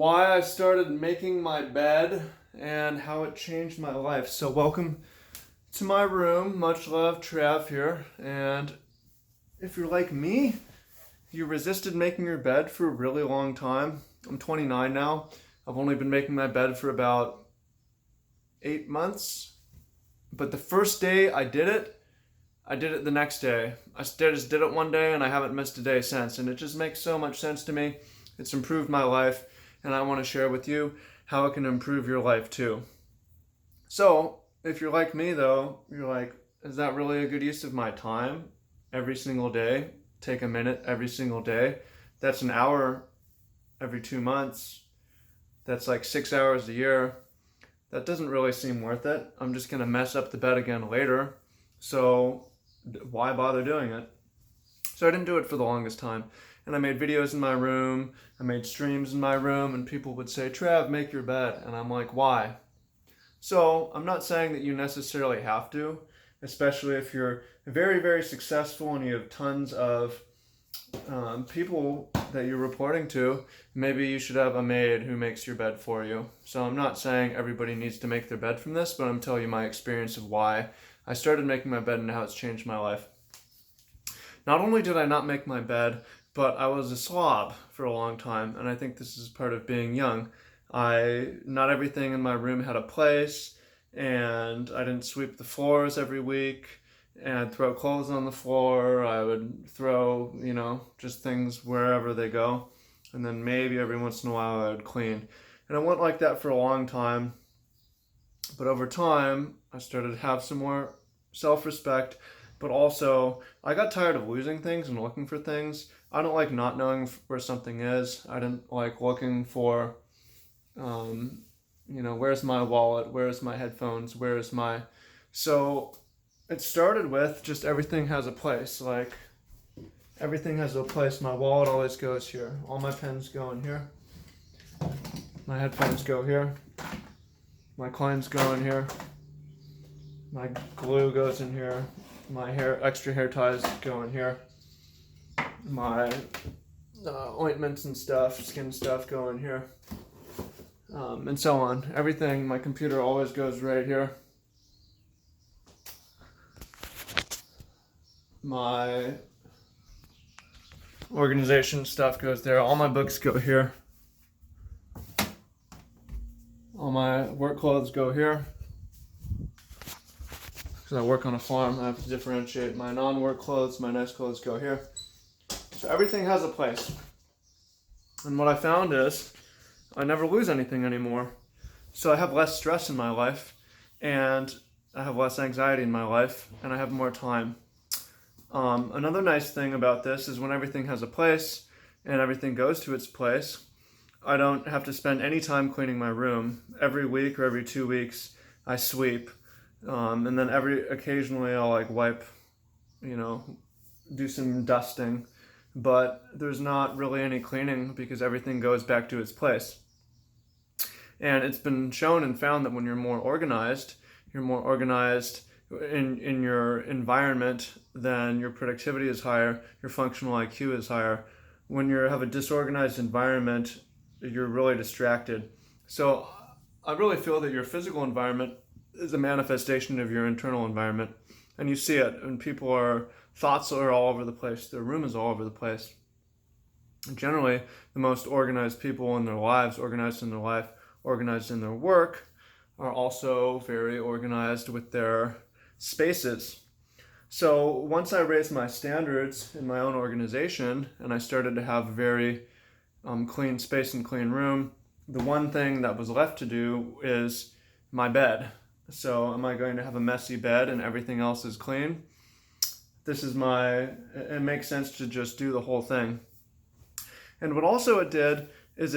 why I started making my bed and how it changed my life. So welcome to my room. Much love, Trav here. And if you're like me, you resisted making your bed for a really long time. I'm 29 now. I've only been making my bed for about 8 months. But the first day I did it the next day. I just did it one day and I haven't missed a day since. And it just makes so much sense to me. It's improved my life. And I want to share with you how it can improve your life too. So, if you're like me though, you're like, is that really a good use of my time every single day? Take a minute every single day. That's an hour every 2 months. That's like 6 hours a year. That doesn't really seem worth it. I'm just going to mess up the bed again later. So, why bother doing it? So I didn't do it for the longest time. And I made videos in my room, I made streams in my room, and people would say, Trav, make your bed. And I'm like, why? So I'm not saying that you necessarily have to, especially if you're very, very successful and you have tons of people that you're reporting to. Maybe you should have a maid who makes your bed for you. So I'm not saying everybody needs to make their bed from this, but I'm telling you my experience of why I started making my bed and how it's changed my life. Not only did I not make my bed, but I was a slob for a long time, and I think this is part of being young. Not everything in my room had a place, and I didn't sweep the floors every week, and I'd throw clothes on the floor. I would throw, just things wherever they go, and then maybe every once in a while I would clean. And I went like that for a long time, but over time, I started to have some more self-respect, but also I got tired of losing things and looking for things. I don't like not knowing where something is. I didn't like looking for, where's my wallet? Where's my headphones? So it started with just everything has a place. Like everything has a place. My wallet always goes here. All my pens go in here. My headphones go here. My coins go in here. My glue goes in here. My extra hair ties go in here. My ointments and stuff, skin stuff go in here. And so on. Everything, my computer always goes right here. My organization stuff goes there. All my books go here. All my work clothes go here. Because I work on a farm, I have to differentiate my non-work clothes, my nice clothes go here. So everything has a place. And what I found is I never lose anything anymore. So I have less stress in my life, and I have less anxiety in my life, and I have more time. Another nice thing about this is when everything has a place and everything goes to its place, I don't have to spend any time cleaning my room. Every week or every 2 weeks, I sweep. And then occasionally I'll wipe, do some dusting, but there's not really any cleaning because everything goes back to its place. And it's been shown and found that when you're more organized in your environment, then your productivity is higher, your functional IQ is higher. When you have a disorganized environment, you're really distracted. So I really feel that your physical environment is a manifestation of your internal environment, and you see it. And thoughts are all over the place. Their room is all over the place. And generally, the most organized people in their lives, organized in their life, organized in their work, are also very organized with their spaces. So once I raised my standards in my own organization, and I started to have very clean space and clean room, the one thing that was left to do is my bed. So am I going to have a messy bed and everything else is clean? It makes sense to just do the whole thing. And what also it did is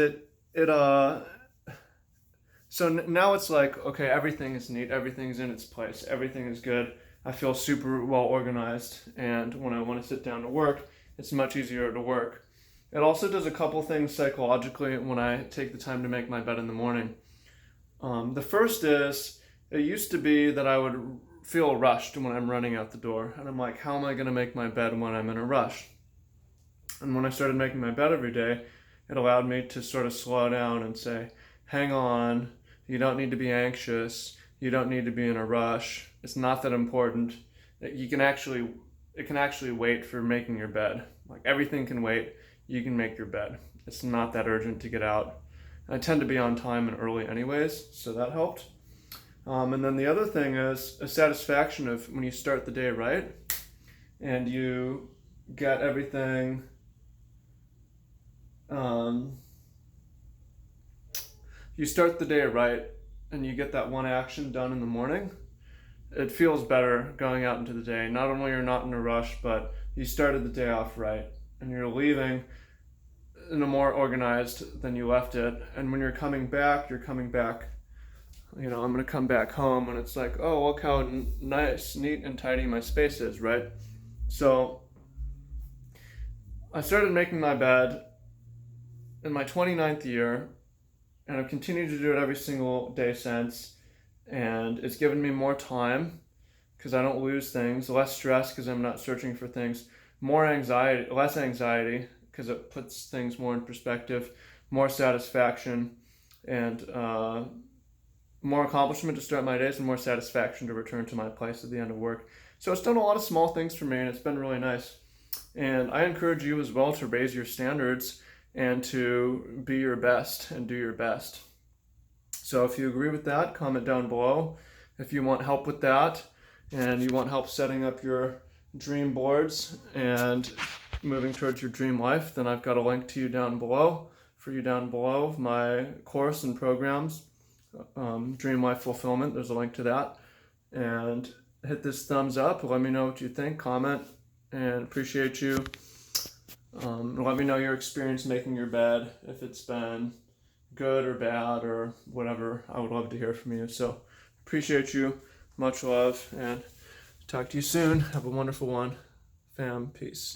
so now it's like, okay, everything is neat, everything's in its place, everything is good. I feel super well organized, and when I want to sit down to work, it's much easier to work. It also does a couple things psychologically when I take the time to make my bed in the morning. The first is, it used to be that I would feel rushed when I'm running out the door. And I'm like, how am I going to make my bed when I'm in a rush? And when I started making my bed every day, it allowed me to sort of slow down and say, hang on, you don't need to be anxious, you don't need to be in a rush, it's not that important. It can actually wait for making your bed. Like everything can wait, you can make your bed. It's not that urgent to get out. I tend to be on time and early anyways, so that helped. And then the other thing is a satisfaction of when you start the day right and you get everything you start the day right and you get that one action done in the morning, it feels better going out into the day. Not only you're not in a rush, but you started the day off right and you're leaving in a more organized than you left it. And when you're coming back, I'm gonna come back home and it's like, oh, look how nice, neat and tidy my space is, right? So I started making my bed in my 29th year, and I've continued to do it every single day since, and it's given me more time because I don't lose things, less stress because I'm not searching for things, less anxiety because it puts things more in perspective, more satisfaction, and more accomplishment to start my days and more satisfaction to return to my place at the end of work. So it's done a lot of small things for me and it's been really nice. And I encourage you as well to raise your standards and to be your best and do your best. So if you agree with that, comment down below. If you want help with that and you want help setting up your dream boards and moving towards your dream life, then I've got a link to you down below, my course and programs, Dream Life Fulfillment. There's a link to that. And hit this thumbs up. Let me know what you think. Comment and appreciate you. Let me know your experience making your bed, if it's been good or bad or whatever. I would love to hear from you. So appreciate you. Much love and talk to you soon. Have a wonderful one. Fam, peace.